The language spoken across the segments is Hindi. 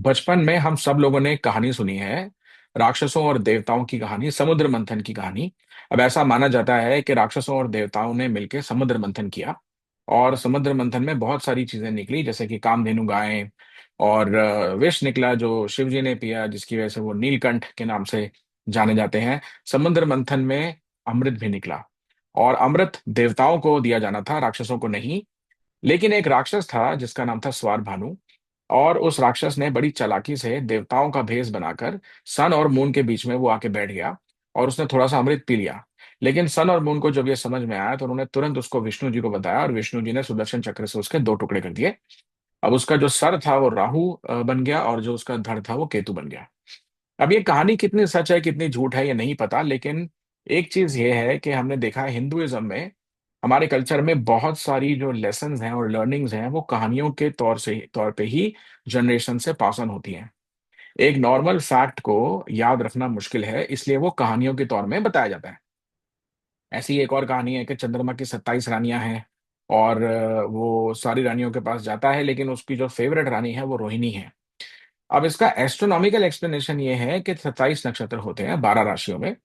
बचपन में हम सब लोगों ने एक कहानी सुनी है, राक्षसों और देवताओं की कहानी, समुद्र मंथन की कहानी। अब ऐसा माना जाता है कि राक्षसों और देवताओं ने मिलकर समुद्र मंथन किया और समुद्र मंथन में बहुत सारी चीजें निकली, जैसे कि कामधेनु गायें और विष निकला जो शिव जी ने पिया, जिसकी वजह से वो नीलकंठ के नाम से जाने जाते हैं। समुद्र मंथन में अमृत भी निकला और अमृत देवताओं को दिया जाना था, राक्षसों को नहीं। लेकिन एक राक्षस था जिसका नाम था स्वार भानु, और उस राक्षस ने बड़ी चालाकी से देवताओं का भेष बनाकर सन और मून के बीच में वो आके बैठ गया और उसने थोड़ा सा अमृत पी लिया। लेकिन सन और मून को जब ये समझ में आया तो उन्होंने तुरंत उसको विष्णु जी को बताया और विष्णु जी ने सुदर्शन चक्र से उसके दो टुकड़े कर दिए। अब उसका जो सर था वो राहु बन गया और जो उसका धड़ था वो केतु बन गया। अब ये कहानी कितनी सच है कितनी झूठ है ये नहीं पता, लेकिन एक चीज ये है कि हमने देखा है हिंदुइज्म में, हमारे कल्चर में बहुत सारी जो लेसन्स हैं और लर्निंग्स हैं वो कहानियों के तौर पे ही जनरेशन से पास ऑन होती हैं। एक नॉर्मल फैक्ट को याद रखना मुश्किल है, इसलिए वो कहानियों के तौर में बताया जाता है। ऐसी एक और कहानी है कि चंद्रमा की 27 रानियां हैं और वो सारी रानियों के पास जाता है, लेकिन उसकी जो फेवरेट रानी है वो रोहिणी है। अब इसका एस्ट्रोनॉमिकल एक्सप्लेनेशन ये है कि 27 नक्षत्र होते हैं 12 राशियों में,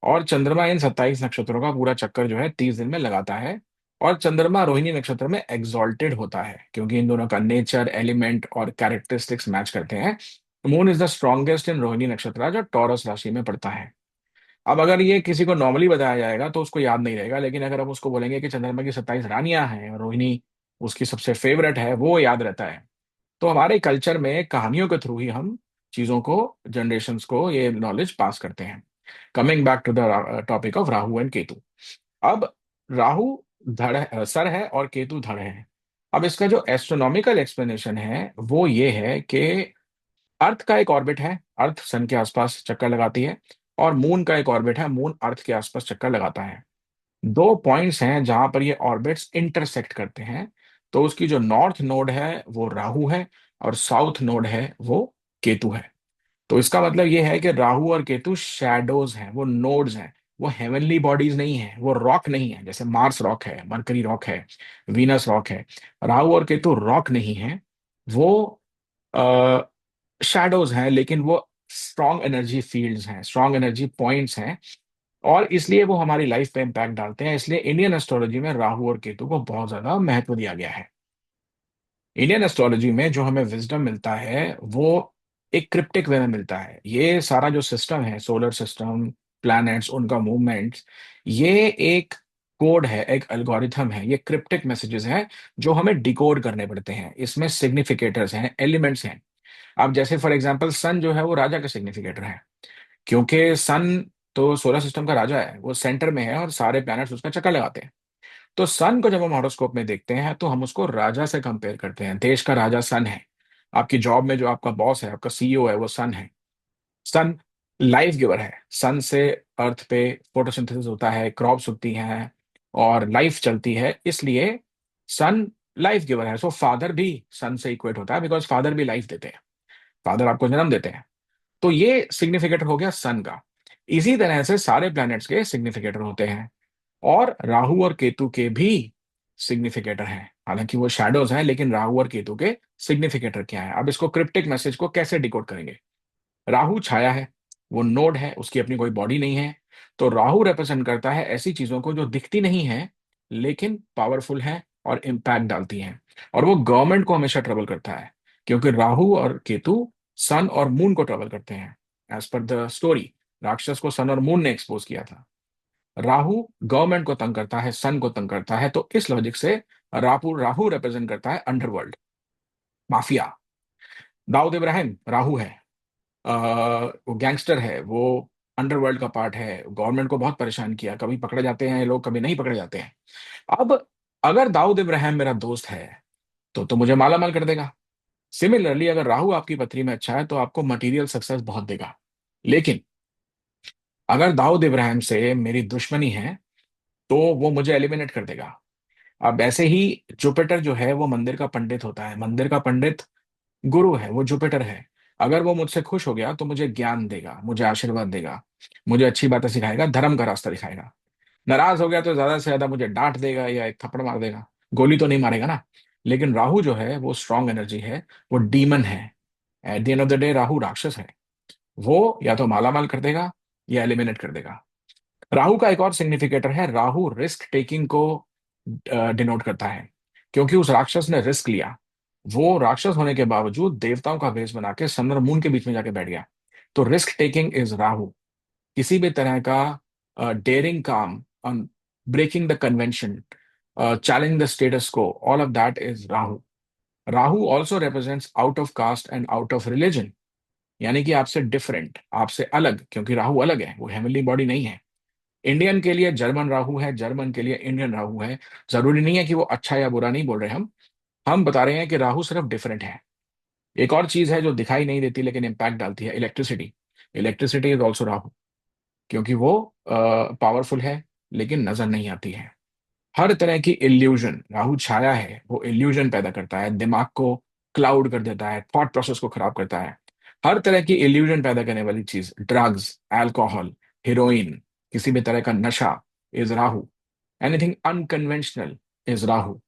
और चंद्रमा इन 27 नक्षत्रों का पूरा चक्कर जो है 30 दिन में लगाता है। और चंद्रमा रोहिणी नक्षत्र में एग्जॉल्टेड होता है क्योंकि इन दोनों का नेचर, एलिमेंट और कैरेक्टरिस्टिक्स मैच करते हैं। Moon is the strongest in Rohini नक्षत्र जो टॉरस राशि में पड़ता है। अब अगर ये किसी को नॉर्मली बताया जाएगा तो उसको याद नहीं रहेगा, लेकिन अगर हम उसको बोलेंगे कि चंद्रमा की 27 रानियां हैं और रोहिणी उसकी सबसे फेवरेट है, वो याद रहता है। तो हमारे कल्चर में कहानियों के थ्रू ही हम चीजों को, जनरेशन्स को ये नॉलेज पास करते हैं। Coming back to the topic of Rahu and Ketu. अब राहु सर है और केतु धड़ है। अब इसका जो एस्ट्रोनॉमिकल एक्सप्लेनेशन है वो ये है कि अर्थ का एक ऑर्बिट है, अर्थ सन के आसपास चक्कर लगाती है, और मून का एक ऑर्बिट है, मून अर्थ के आसपास चक्कर लगाता है। दो पॉइंट्स हैं जहां पर ये ऑर्बिट्स इंटरसेक्ट करते हैं। तो उसकी जो नॉर्थ नोड है वो राहु है और साउथ नोड है वो केतु है। तो इसका मतलब ये है कि राहु और केतु शैडोज हैं, वो नोड्स हैं। वो हेवनली बॉडीज नहीं है, वो रॉक नहीं है, जैसे मार्स रॉक है, मरकरी रॉक है, वीनस रॉक है। राहु और केतु रॉक नहीं है, वो शैडोज हैं, लेकिन वो स्ट्रॉन्ग एनर्जी फील्ड्स हैं, स्ट्रॉन्ग एनर्जी पॉइंट्स हैं, और इसलिए वो हमारी लाइफ पे इम्पैक्ट डालते हैं। इसलिए इंडियन एस्ट्रोलॉजी में राहु और केतु को बहुत ज्यादा महत्व दिया गया है। इंडियन एस्ट्रोलॉजी में जो हमें विजडम मिलता है वो एक क्रिप्टिक वे में मिलता है। ये सारा जो सिस्टम है, सोलर सिस्टम, प्लैनेट्स, उनका मूवमेंट्स, ये एक कोड है, एक एल्गोरिथम है, ये क्रिप्टिक मैसेजेस हैं जो हमें डिकोड करने पड़ते हैं। इसमें सिग्निफिकेटर्स हैं, एलिमेंट्स हैं। अब जैसे फॉर एग्जांपल सन जो है वो राजा का सिग्निफिकेटर है, क्योंकि सन तो सोलर सिस्टम का राजा है, वो सेंटर में है और सारे प्लैनेट्स उसका चक्कर लगाते हैं। तो सन को जब हम हॉरोस्कोप में देखते हैं तो हम उसको राजा से कंपेयर करते हैं। देश का राजा सन है। आपकी जॉब में जो आपका बॉस है, आपका सीईओ है, वो सन है। सन लाइफ गिवर है। सन से अर्थ पे फोटोसिंथेसिस होता है, क्रॉप्स उगती हैं और लाइफ चलती है, इसलिए सन लाइफ गिवर है। सो फादर भी सन से इक्वेट होता है, बिकॉज फादर भी लाइफ देते हैं, फादर आपको जन्म देते हैं। तो ये सिग्निफिकेटर हो गया सन का। इसी तरह से सारे प्लैनेट्स के सिग्निफिकेटर होते हैं, और राहु और केतु के भी सिग्निफिकेटर हैं। हालांकि वो शैडोज हैं, लेकिन राहु और केतु के सिग्निफिकेटर क्या है? अब इसको क्रिप्टिक मैसेज को कैसे डिकोड करेंगे? राहु छाया है, वो नोड है, उसकी अपनी कोई बॉडी नहीं है। तो राहु रिप्रेजेंट करता है ऐसी चीजों को जो दिखती नहीं है लेकिन पावरफुल है और इम्पैक्ट डालती हैं। और वो गवर्नमेंट को हमेशा ट्रबल करता है, क्योंकि राहु और केतु सन और मून को ट्रबल करते हैं। एज पर द स्टोरी, राक्षस को सन और मून ने एक्सपोज किया था। राहु गवर्नमेंट को तंग करता है, सन को तंग करता है, तो इस लॉजिक से राहु राहु रिप्रेजेंट करता है अंडरवर्ल्ड, माफिया। दाऊद इब्राहिम राहु है, वो गैंगस्टर है, वो अंडरवर्ल्ड का पार्ट है, गवर्नमेंट को बहुत परेशान किया, कभी पकड़े जाते हैं लोग, कभी नहीं पकड़े जाते हैं। अब अगर दाऊद इब्राहिम मेरा दोस्त है तो मुझे माला माल कर देगा। सिमिलरली अगर राहु आपकी पत्री में अच्छा है तो आपको मटेरियल सक्सेस बहुत देगा। लेकिन अगर दाऊद इब्राहिम से मेरी दुश्मनी है तो वो मुझे एलिमिनेट कर देगा। अब ऐसे ही जुपिटर जो है वो मंदिर का पंडित होता है, मंदिर का पंडित गुरु है, वो जुपिटर है। अगर वो मुझसे खुश हो गया तो मुझे ज्ञान देगा, मुझे आशीर्वाद देगा, मुझे अच्छी बातें सिखाएगा, धर्म का रास्ता दिखाएगा। नाराज हो गया तो ज्यादा से ज्यादा मुझे डांट देगा या एक थप्पड़ मार देगा, गोली तो नहीं मारेगा ना। लेकिन राहु जो है वो स्ट्रांग एनर्जी है, वो डीमन है, eight the end of the day Rahu राक्षस है। वो या तो मालामाल कर देगा या एलिमिनेट कर देगा। राहु का एक और सिग्निफिकेटर है, राहु रिस्क टेकिंग को डिनोट करता है, क्योंकि उस राक्षस ने रिस्क लिया। वो राक्षस होने के बावजूद देवताओं का वेश बना के सन और मून के बीच में जाके बैठ गया। तो रिस्क टेकिंग इज राहु। किसी भी तरह का डेयरिंग काम, breaking the convention, challenge the status quo, all of that is Rahu. Rahu also represents out of caste and out of religion, यानी कि आपसे डिफरेंट, आपसे अलग, क्योंकि राहु अलग है, वो हेवनली बॉडी नहीं है। इंडियन के लिए जर्मन राहु है, जर्मन के लिए इंडियन राहु है। जरूरी नहीं है कि वो अच्छा या बुरा, नहीं बोल रहे हम बता रहे हैं कि राहु सिर्फ डिफरेंट है। एक और चीज है जो दिखाई नहीं देती लेकिन इंपैक्ट डालती है, electricity. Electricity is also Rahu, क्योंकि वो पावरफुल है लेकिन नजर नहीं आती है। हर तरह की इल्यूजन, राहु छाया है, वो इल्यूजन पैदा करता है, दिमाग को क्लाउड कर देता है, थॉट प्रोसेस को खराब करता है। हर तरह की इल्यूजन पैदा करने वाली चीज, ड्रग्स, अल्कोहल, हीरोइन, किसी भी तरह का नशा, is Rahu. Anything unconventional is Rahu.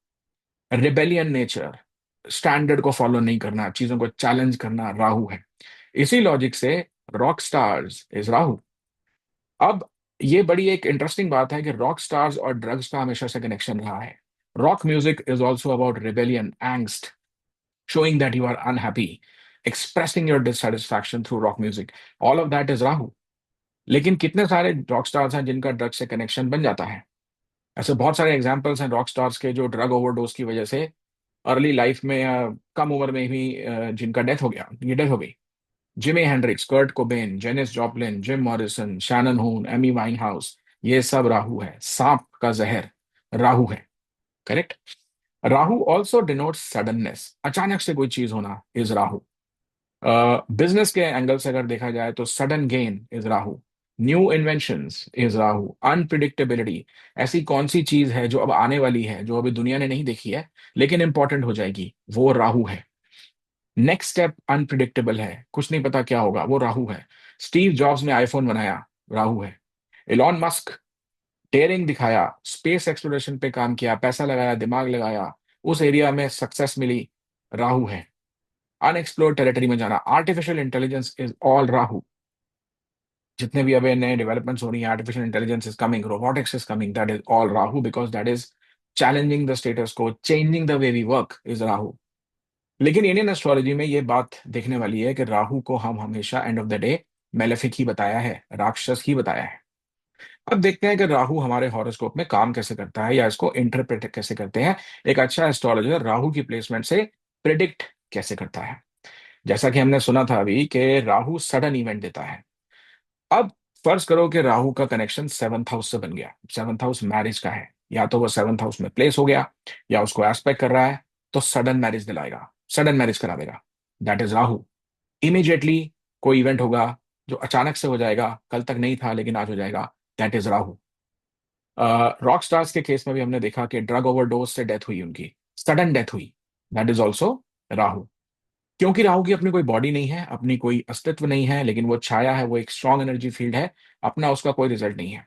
Rebellion nature, standard को फॉलो नहीं करना, चीजों को चैलेंज करना, राहु है। इसी लॉजिक से रॉक स्टार्स इज राहु। अब ये बड़ी एक इंटरेस्टिंग बात है कि रॉक स्टार्स और ड्रग्स का हमेशा से कनेक्शन रहा है। Rock music is also about rebellion, angst, showing that you are unhappy, expressing your dissatisfaction through rock music. All of that is Rahu. लेकिन कितने सारे रॉक स्टार्स हैं जिनका ड्रग से कनेक्शन बन जाता है? ऐसे बहुत सारे एग्जाम्पल्स हैं रॉक स्टार्स के जो ड्रग ओवरडोज की वजह से अर्ली लाइफ में या कम उम्र में ही जिनका डेथ हो गया, ये डेथ हो गई। Jimi Hendrix, Kurt Cobain, Janis Joplin, Jim Morrison, Shannon Hoon, Amy Winehouse, ये सब राहु है। सांप का जहर राहु है। Correct. Rahu also denotes suddenness, अचानक से कोई चीज होना इज राहु। बिजनेस के एंगल से अगर देखा जाए तो sudden gain is Rahu. New inventions is Rahu. Unpredictability, ऐसी कौन सी चीज है जो अब आने वाली है, जो अभी दुनिया ने नहीं देखी है लेकिन इंपॉर्टेंट हो जाएगी, वो राहु है। नेक्स्ट स्टेप अनप्रिडिक्टेबल है, कुछ नहीं पता क्या होगा, वो राहु है। स्टीव जॉब्स ने आईफोन बनाया, राहु है। इलॉन मस्क डेयरिंग दिखाया, स्पेस एक्सप्लोरेशन पे काम किया, पैसा लगाया, दिमाग लगाया, उस एरिया में सक्सेस मिली, राहु है। अनएक्सप्लोर्ड टेरिटरी में जाना, artificial intelligence is all Rahu. जितने भी अभी नए डेवलपमेंट्स हो रही हैं, artificial intelligence is coming, robotics is coming, that is all Rahu, because that is challenging the status quo, changing the way we work, is Rahu. लेकिन इंडियन एस्ट्रोलॉजी में ये बात देखने वाली है कि राहु को हम हमेशा end of the day malefic ही बताया है, राक्षस ही बताया है। अब देखते हैं कि राहु हमारे हॉरोस्कोप में काम कैसे करता है या इसको इंटरप्रेट कैसे करते हैं। एक अच्छा एस्ट्रोलॉजर राहु की प्लेसमेंट से प्रिडिक्ट कैसे करता है। जैसा कि हमने सुना था अभी कि राहु सडन इवेंट देता है। अब फर्ज करो कि राहु का कनेक्शन सेवंथ हाउस से बन गया, सेवंथ हाउस मैरिज का है, या तो वो सेवंथ हाउस में प्लेस हो गया या उसको एस्पेक्ट कर रहा है, तो सडन मैरिज दिलाएगा, सडन मैरिज करा देगा, दैट इज राहु। इमीडिएटली कोई इवेंट होगा जो अचानक से हो जाएगा, कल तक नहीं था लेकिन आज हो जाएगा, that is Rahu. Rock stars के केस में भी हमने देखा कि ड्रग ओवरडोज से डेथ हुई, उनकी सडन डेथ हुई, दैट इज ऑल्सो राहु। क्योंकि राहु की अपनी कोई बॉडी नहीं है, अपनी कोई अस्तित्व नहीं है, लेकिन वो छाया है, वो एक स्ट्रॉन्ग एनर्जी फील्ड है, अपना उसका कोई रिजल्ट नहीं है।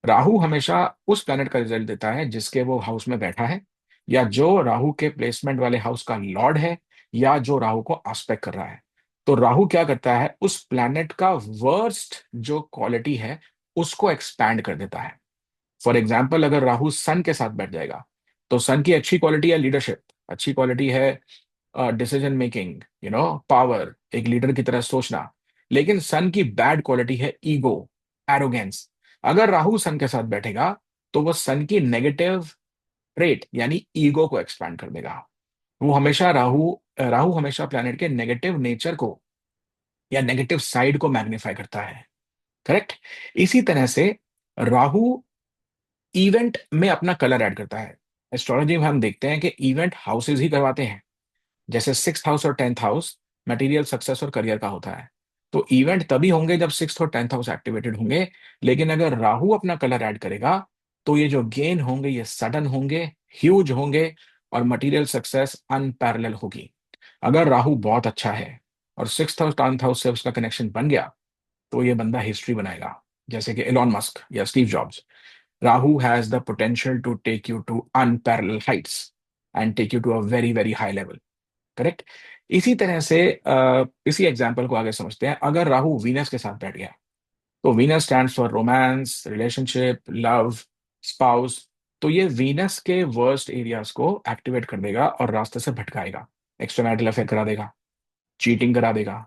राहु हमेशा उस प्लैनेट का रिजल्ट देता है जिसके वो हाउस में बैठा है, या जो राहु के प्लेसमेंट वाले हाउस का लॉर्ड है, या जो राहु को आस्पेक्ट कर रहा है। तो राहु क्या करता है, उस प्लैनेट का वर्स्ट जो क्वालिटी है उसको एक्सपैंड कर देता है। फॉर एग्जाम्पल, अगर राहु सन के साथ बैठ जाएगा तो सन की अच्छी क्वालिटी है लीडरशिप, अच्छी क्वालिटी है डिसीजन मेकिंग, पावर, एक लीडर की तरह सोचना। लेकिन सन की बैड क्वालिटी है ईगो, एरोगेंस। अगर राहु सन के साथ बैठेगा तो वो सन की नेगेटिव ट्रेट यानी ईगो को एक्सपैंड कर देगा। वो हमेशा राहु हमेशा प्लैनेट के नेगेटिव नेचर को या नेगेटिव साइड को मैग्नीफाई करता है। करेक्ट। इसी तरह से राहु इवेंट में अपना कलर ऐड करता है। एस्ट्रोलॉजी में हम देखते हैं कि इवेंट हाउसेज ही करवाते हैं। जैसे सिक्स्थ हाउस और टेंथ हाउस मटेरियल सक्सेस और करियर का होता है, तो इवेंट तभी होंगे जब सिक्स्थ और टेंथ हाउस एक्टिवेटेड होंगे। लेकिन अगर राहु अपना कलर ऐड करेगा तो ये जो गेन होंगे ये सडन होंगे, ह्यूज होंगे, और मटेरियल सक्सेस अनपैरेलल होगी। अगर राहु बहुत अच्छा है और सिक्स्थ हाउस टेंथ हाउस से उसका कनेक्शन बन गया तो ये बंदा हिस्ट्री बनाएगा, जैसे कि एलॉन मस्क या Steve Jobs. Rahu has the potential to take you to unparalleled heights and take you to a very very high level. Correct. इसी तरह से इसी एग्जाम्पल को आगे समझते हैं। अगर राहु वीनस के साथ बैठ गया, तो Venus stands for romance, relationship, love, spouse. तो ये वीनस के वर्स्ट एरियाज को एक्टिवेट कर देगा और रास्ते से भटकाएगा, एक्स्ट्रा अफेयर करा देगा, चीटिंग करा देगा।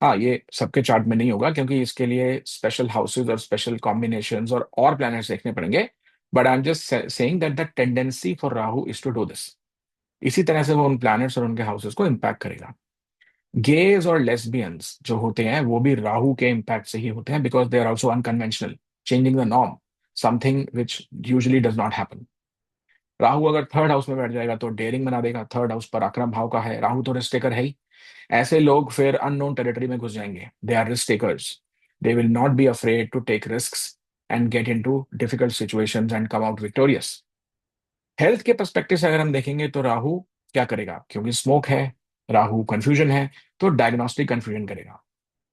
हाँ, ये सबके चार्ट में नहीं होगा, क्योंकि इसके लिए स्पेशल हाउसेज और स्पेशल कॉम्बिनेशंस और प्लैनेट्स देखने पड़ेंगे। But I am just saying that the tendency for Rahu is to do this. इसी तरह से वो उन प्लैनेट्स और उनके हाउसेस को इम्पैक्ट करेगा। गेज और लेस्बियंस जो होते हैं वो भी राहु के इम्पैक्ट से ही होते हैं, because they are also unconventional, changing the norm, something which usually does not happen. Rahu अगर थर्ड हाउस में बैठ जाएगा तो डेयरिंग बना देगा। थर्ड हाउस पराक्रम भाव का है, राहु तो रिस्क टेकर है ही। ऐसे लोग फिर अननोन टेरिटरी में घुस जाएंगे। They are risk takers. They will not be afraid to take risk and get in to difficult situation and come out victorious. Health के परस्पेक्टिव से अगर हम देखेंगे तो राहु क्या करेगा, क्योंकि स्मोक है, राहु कंफ्यूजन है, तो डायग्नोस्टिक कंफ्यूजन करेगा।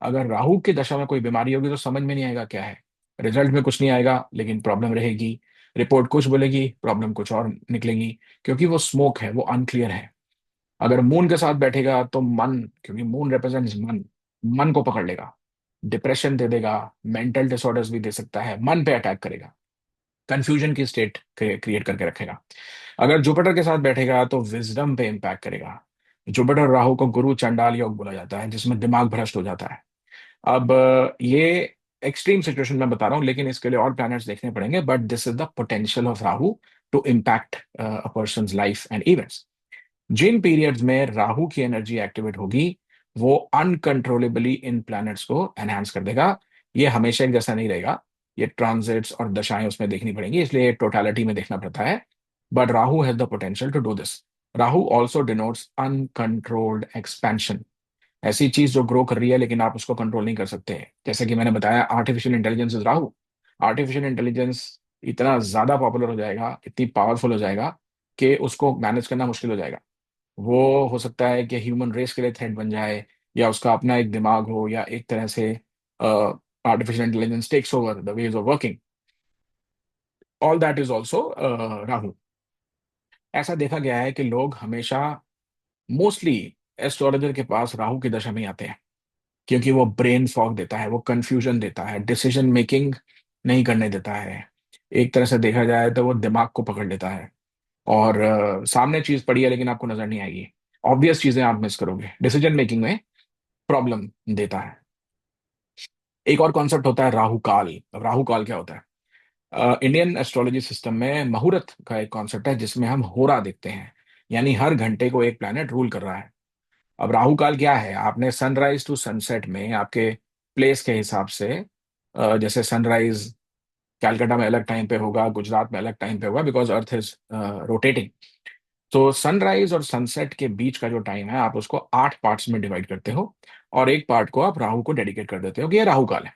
अगर राहु की दशा में कोई बीमारी होगी तो समझ में नहीं आएगा क्या है। रिजल्ट में कुछ नहीं आएगा, लेकिन प्रॉब्लम रहेगी। रिपोर्ट कुछ बोलेगी, प्रॉब्लम कुछ और निकलेगी, क्योंकि वो स्मोक है, वो अनक्लियर है। अगर मून के साथ बैठेगा तो मन, क्योंकि मून रिप्रेजेंट्स मन, मन को पकड़ लेगा, डिप्रेशन दे देगा, मेंटल डिसऑर्डर्स भी दे सकता है, मन पे अटैक करेगा, कंफ्यूजन की स्टेट क्रिएट करके रखेगा। अगर जुपिटर के साथ बैठेगा तो विजडम पे इंपैक्ट करेगा। जुपिटर राहु को गुरु चंडाल योग बोला जाता है, जिसमें दिमाग भ्रष्ट हो जाता है। अब ये एक्सट्रीम सिचुएशन में बता रहा हूँ, लेकिन इसके लिए और प्लैनेट्स देखने पड़ेंगे, but this is the potential of Rahu to impact a person life and events. जिन पीरियड्स में राहु की एनर्जी एक्टिवेट होगी, वो अनकंट्रोलेबली इन प्लैनेट्स को एनहांस कर देगा। ये हमेशा एक जैसा नहीं रहेगा, ये ट्रांजिट्स और दशाएं उसमें देखनी पड़ेंगी, इसलिए टोटालिटी में देखना पड़ता है। But Rahu has the potential to do this. Rahu also denotes uncontrolled expansion. ऐसी चीज जो ग्रो कर रही है लेकिन आप उसको कंट्रोल नहीं कर सकते। जैसे कि मैंने बताया, artificial intelligence is Rahu. Artificial intelligence इतना ज्यादा पॉपुलर हो जाएगा, इतनी पावरफुल हो जाएगा कि उसको मैनेज करना मुश्किल हो जाएगा। वो हो सकता है कि ह्यूमन रेस के लिए थ्रेट बन जाए, या उसका अपना एक दिमाग हो, या एक तरह से artificial intelligence takes over the ways of working. All that is also Rahu. ऐसा देखा गया है कि लोग हमेशा मोस्टली एस्ट्रोलॉजर के पास राहु की दशा में ही आते हैं, क्योंकि वो ब्रेन फॉग देता है, वो कंफ्यूजन देता है, डिसीजन मेकिंग नहीं करने देता है। एक तरह से देखा जाए तो वो दिमाग को पकड़ लेता है, और सामने चीज पड़ी है लेकिन आपको नजर नहीं आएगी, ऑब्वियस चीजें आप मिस करोगे, डिसीजन मेकिंग में प्रॉब्लम देता है। एक और कॉन्सेप्ट होता है राहु काल। अब राहु काल क्या होता है? इंडियन एस्ट्रोलॉजी सिस्टम में मुहूर्त का एक कॉन्सेप्ट है, जिसमें हम होरा देखते हैं, यानी हर घंटे को एक प्लैनेट रूल कर रहा है। अब राहु काल क्या है? आपने सनराइज टू सनसेट में आपके प्लेस के हिसाब से, जैसे सनराइज कैलकाटा में अलग टाइम पे होगा, गुजरात में अलग टाइम पे होगा, बिकॉज अर्थ इज रोटेटिंग। तो सनराइज और सनसेट के बीच का जो टाइम है, आप उसको 8 पार्ट्स में डिवाइड करते हो, और एक पार्ट को आप राहु को डेडिकेट कर देते हो कि ये राहु काल है।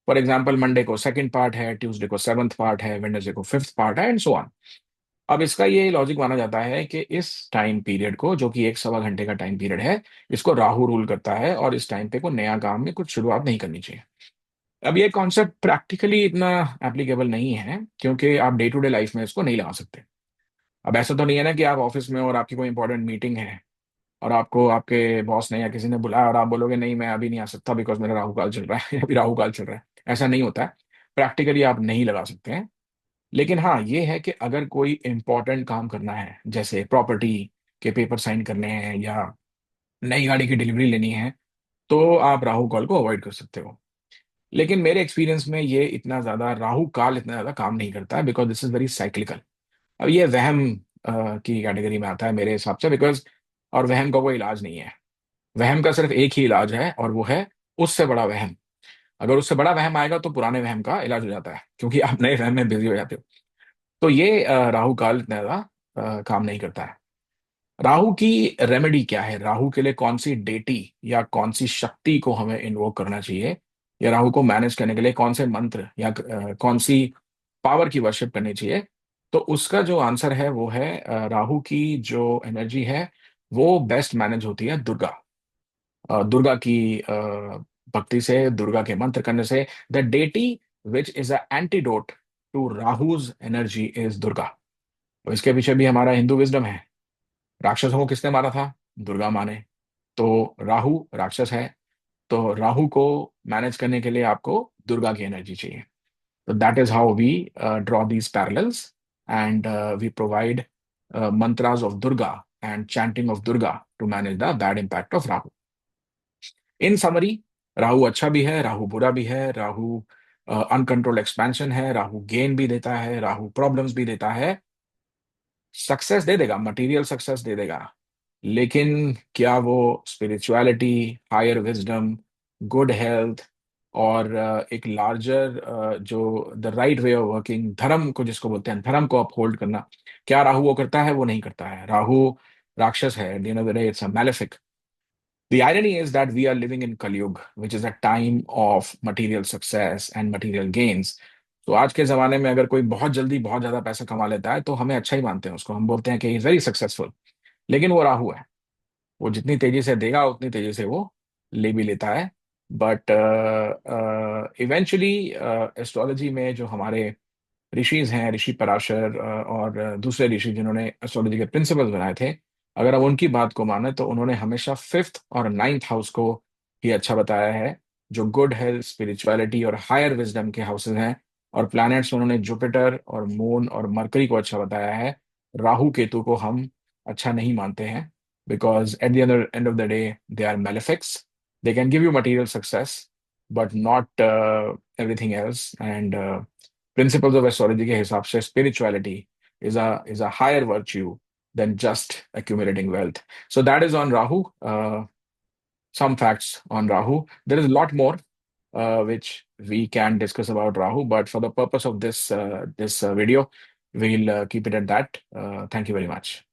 फॉर एग्जाम्पल, मंडे को सेकंड पार्ट है, ट्यूसडे को सेवंथ पार्ट है, वेडनेसडे को फिफ्थ पार्ट है, एंड सो ऑन। अब इसका ये लॉजिक माना जाता है कि इस टाइम पीरियड को, जो कि 1 सवा घंटे का टाइम पीरियड है, इसको राहु रूल करता है, और इस टाइम पे को नया काम में कुछ शुरुआत नहीं करनी चाहिए। अब ये कॉन्सेप्ट प्रैक्टिकली इतना एप्लीकेबल नहीं है, क्योंकि आप डे टू डे लाइफ में इसको नहीं लगा सकते। अब ऐसा तो नहीं है ना कि आप ऑफिस में और आपकी कोई इंपॉर्टेंट मीटिंग है, और आपको आपके बॉस ने या किसी ने बुलाया और आप बोलोगे नहीं मैं अभी नहीं आ सकता बिकॉज मेरा राहु काल चल रहा है, अभी राहु काल चल रहा है। ऐसा नहीं होता है, प्रैक्टिकली आप नहीं लगा सकते हैं। लेकिन हाँ, ये है कि अगर कोई इंपॉर्टेंट काम करना है, जैसे प्रॉपर्टी के पेपर साइन करने हैं, या नई गाड़ी की डिलीवरी लेनी है, तो आप राहु काल को अवॉइड कर सकते हो। लेकिन मेरे एक्सपीरियंस में ये इतना ज्यादा राहु काल इतना ज्यादा काम नहीं करता है, because this is very cyclical. अब ये वहम की कैटेगरी में आता है मेरे हिसाब से, बिकॉज और वहम का कोई इलाज नहीं है। वहम का सिर्फ एक ही इलाज है, और वो है उससे बड़ा वहम। अगर उससे बड़ा वहम आएगा तो पुराने वहम का इलाज हो जाता है, क्योंकि आप नए वहम में बिजी हो जाते हो। तो ये राहु काल इतना ज्यादा काम नहीं करता है। राहु की रेमेडी क्या है? राहु के लिए कौन सी डेटी या कौन सी शक्ति को हमें इन्वोक करना चाहिए, या राहु को मैनेज करने के लिए कौन से मंत्र या कौन सी पावर की वर्शिप करनी चाहिए? तो उसका जो आंसर है वो है, राहु की जो एनर्जी है वो बेस्ट मैनेज होती है दुर्गा। दुर्गा की भक्ति से, दुर्गा के मंत्र करने से। The deity which is a antidote to Rahu's energy is Durga. तो इसके पीछे भी हमारा हिंदू विजडम है। राक्षसों को किसने मारा था? दुर्गा माने, तो राहु राक्षस है, तो राहु को मैनेज करने के लिए आपको दुर्गा की एनर्जी चाहिए। तो that is how we draw these parallels, and we provide mantras of Durga and chanting of Durga to manage the bad impact of Rahu. In summary, Rahu अच्छा भी है, राहु बुरा भी है, राहु अनकंट्रोल्ड एक्सपेंशन है, राहु गेन भी देता है, राहु प्रॉब्लम्स भी देता है, सक्सेस दे देगा, मटेरियल सक्सेस दे देगा, लेकिन क्या वो spirituality, higher wisdom, good health और एक लार्जर जो the right way of working, धर्म को जिसको बोलते हैं, धर्म को अपहोल्ड करना, क्या राहु वो करता है? वो नहीं करता है। राहु राक्षस है, eight the end of the day it's a malefic. The irony is that we are living in Kali Yuga, which is a time of material success and material gains. तो आज के जमाने में अगर कोई बहुत जल्दी बहुत ज्यादा पैसा कमा लेता है तो हमें अच्छा ही मानते हैं उसको, हम बोलते हैं कि इज वेरी सक्सेसफुल। लेकिन वो राहु है, वो जितनी तेजी से देगा उतनी तेजी से वो ले भी लेता है। बट इवेंचुअली एस्ट्रोलॉजी में जो हमारे ऋषिज हैं, ऋषि पराशर और दूसरे ऋषि जिन्होंने एस्ट्रोलॉजी के प्रिंसिपल्स बनाए थे, अगर हम उनकी बात को माने तो उन्होंने हमेशा फिफ्थ और नाइन्थ हाउस को ही अच्छा बताया है, जो गुड हेल्थ, स्पिरिचुअलिटी और हायर विजडम के हाउसेज हैं। और प्लैनेट्स उन्होंने जुपिटर और मून और मरकरी को अच्छा बताया है। राहु केतु को हम अच्छा नहीं मानते हैं, because at the end of the day they are malefics. They can give you material success but not everything else. And principles of astrology के हिसाब से spirituality is a higher virtue than just accumulating wealth. So that is on Rahu. Some facts on Rahu. There is a lot more which we can discuss about Rahu, but for the purpose of this video, we'll keep it at that. Thank you very much.